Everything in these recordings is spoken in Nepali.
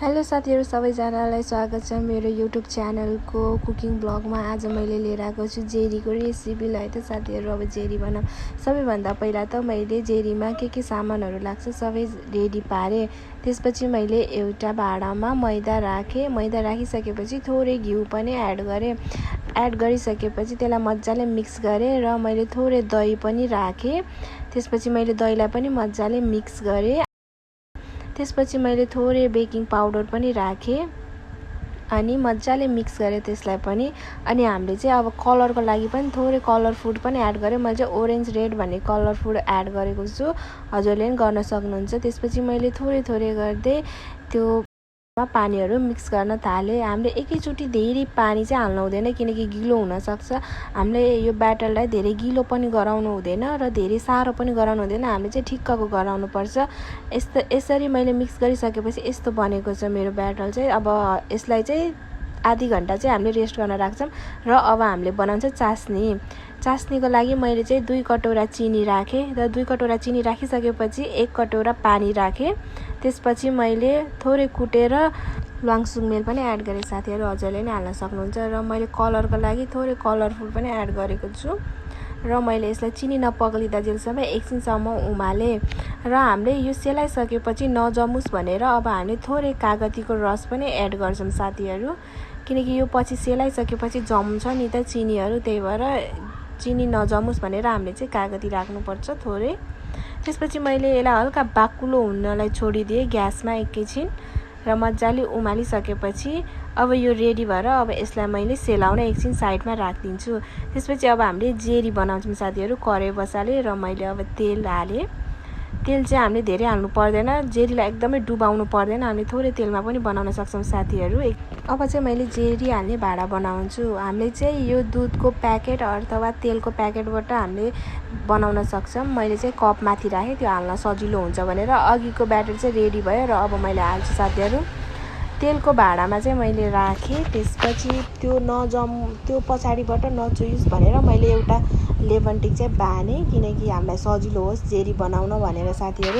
हेलो साथीहरु सबैजनालाई स्वागत छ मेरो युट्युब च्यानलको कुकिङ ब्लगमा। आज मैले लिएर आएको छु जेरीको रेसिपीलाई। त साथीहरु अब जेरी बनाऊ। सबैभन्दा पहिला त मैले जेरीमा के सामानहरु लाग्छ सबै रेडी पारे। त्यसपछि मैले एउटा भाँडामा मैदा राखे। मैदा राखिसकेपछि थोरै घिउ पनि एड गरे। एड गरिसकेपछि त्यसलाई मज्जाले मिक्स गरे र मैले थोरै दही पनि राखे। त्यसपछि मैले दहीलाई पनि मज्जाले मिक्स गरे। त्यसपछि मैले थोरै बेकिङ पाउडर पनि राखे अनि मज्जाले मिक्स गरे त्यसलाई पनि। अनि हामीले चाहिँ अब कलरको लागि पनि थोरै कलर फुड पनि एड गरे। मैले चाहिँ ओरेन्ज रेड भन्ने कलर फुड एड गरेको छु, हजुरले पनि गर्न सक्नुहुन्छ। त्यसपछि मैले थोरै गर्दै त्यो पानीहरु मिक्स गर्न थाले। हामीले एकैचोटी धेरै पानी चाहिँ हाल्नु हुँदैन किनकि गिलो हुन सक्छ। हामीले यो ब्याटरलाई धेरै गिलो पनि गराउनु हुँदैन र धेरै सारो पनि गराउनु हुँदैन। हामीले चाहिँ ठिक्कको गराउनु पर्छ। यसरी मैले मिक्स गरिसकेपछि यस्तो बनेको छ मेरो ब्याटर चाहिँ। अब यसलाई चाहिँ आधी घण्टा चाहिँ हामीले रेस्ट गर्न राख्छौं र अब हामीले बनाउँछ चास्नी। चास्नीको लागि मैले चाहिँ 2 कटोरा चिनी राखे र 2 कटोरा चिनी राखिसकेपछि 1 कटोरा पानी राखे। त्यसपछि मैले थोरै कुटेर ल्वाङ सुकमेल पनि एड गरे। साथीहरु हजुरले नि हाल्न सक्नुहुन्छ र मैले कलरको लागि थोरै कलरफुल पनि एड गरेको छु र मैले यसलाई चिनी नपग्लिदा जेलसम्म एकछिनसम्म उमाले र हामीले यो सेलाइसकेपछि नजमुस् भनेर अब हामीले थोरै कागतीको रस पनि एड गर्छौं साथीहरु, किनकि यो पछि सेलाइसकेपछि जम्छ नि त चिनीहरु, त्यही भएर चिनी नजमुस् भनेर हामीले चाहिँ कागती राख्नुपर्छ थोरै। त्यसपछि मैले यसलाई हल्का बाक्लो हुनलाई छोडिदिए ग्यासमा एकैछिन र मज्जाले उमालिसकेपछि अब यो रेडी भएर अब यसलाई मैले सेलाउन एकछिन साइडमा राख्दिन्छु। त्यसपछि अब हामीले जेरी बनाउँछौं साथीहरु। कराई बसाले र मैले अब तेल हाले। तेल चाहिँ हामीले धेरै हाल्नु पर्दैन, जेरीलाई एकदमै डुबाउनु पर्दैन। हामीले थोरै तेलमा पनि बनाउन सक्छौं साथीहरु। अब चाहिँ मैले जेरी हाल्ने भाडा बनाउँछु। हामीले चाहिँ यो दूधको प्याकेट अथवा तेलको प्याकेटबाट हामीले बनाउन सक्छौं। मैले चाहिँ कप माथि राखे, त्यो हाल्न सजिलो हुन्छ भनेर। अघिको ब्याटर चाहिँ रेडी भयो र अब मैले हाल्छु साथीहरु। तेलको भाडामा चाहिँ मैले राखे। त्यसपछि त्यो पछाडीबाट नचुइस् भनेर मैले एउटा लेमन टिक चाहिँ बाने, किनकि हामीलाई सजिलो होस् जेरी बनाउन भनेर साथीहरु।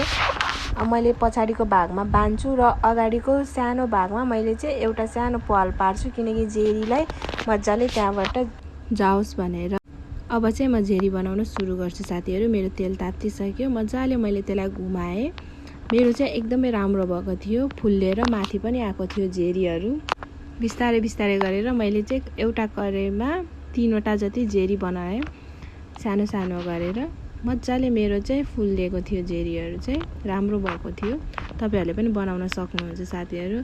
अब मैले पछाडीको भागमा बान्छु र अगाडिको सानो भागमा मैले चाहिँ एउटा सानो प्वाल पार्छु, किनकि जेरीलाई मज्जाले त्यहाँबाट जाओस् भनेर। अब चाहिँ म जेरी बनाउन सुरु गर्छु साथीहरु। मेरो तेल तातिसक्यो, मज्जाले मैले त्यसलाई घुमाए। मेरो चाहिँ एकदमै राम्रो भएको थियो, फुल्लेर माथि पनि आएको थियो जेरीहरु। बिस्तारै गरेर मैले चाहिँ एउटा कराईमा 3 वटा जति जेरी बनाए, सानो सानो गरेर। मज्जाले मेरो चाहिँ फुल्लेको थियो जेरीहरु चाहिँ, राम्रो भएको थियो। तपाईहरुले पनि बनाउन सक्नुहुन्छ साथीहरु।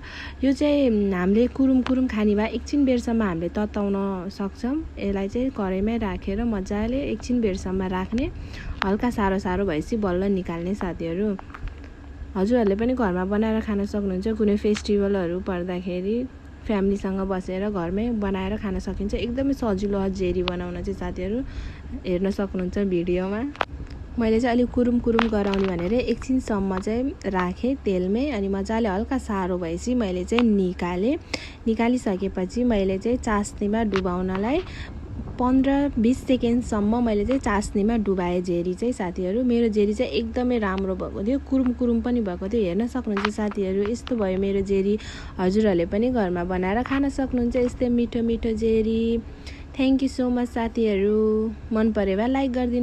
यो चाहिँ हामीले कुरुम खानी भए एकछिन बेरसम्म हामीले तताउन सक्छौं। यसलाई चाहिँ कराईमै राखेर मज्जाले एकछिन बेरसम्म राख्ने। हल्का सारो भएपछि बल्ल निकाल्ने साथीहरु। हजुरहरुले पनि घरमा बनाएर खान सक्नुहुन्छ। कुनै फेस्टिभलहरु पर्दाखेरि फ्यामिलीसँग बसेर घरमै बनाएर खान सकिन्छ। एकदमै सजिलो हो जेरी बनाउन चाहिँ साथीहरु, हेर्न सक्नुहुन्छ भिडियोमा। मैले चाहिँ अलि कुरुम गराउने भनेर एकछिनसम्म चाहिँ राखे तेलमै। अनि मज्जाले हल्का सारो भएपछि मैले चाहिँ निकालिसकेपछि मैले चाहिँ चास्नीमा डुबाउनलाई 15-20 सेकेन्डसम्म मैले चाहिँ चास्नीमा डुबाए जेरी चाहिँ साथीहरु। मेरो जेरी चाहिँ एकदमै राम्रो भएको थियो, कुरुम पनि भएको थियो। हेर्न सक्नुहुन्छ साथीहरु, यस्तो भयो मेरो जेरी। हजुरहरुले पनि घरमा बनाएर खान सक्नुहुन्छ यस्तै मिठो जेरी। थ्यांक यू सो मच साथीहरु। मन परे भए लाइक गरिदिनु।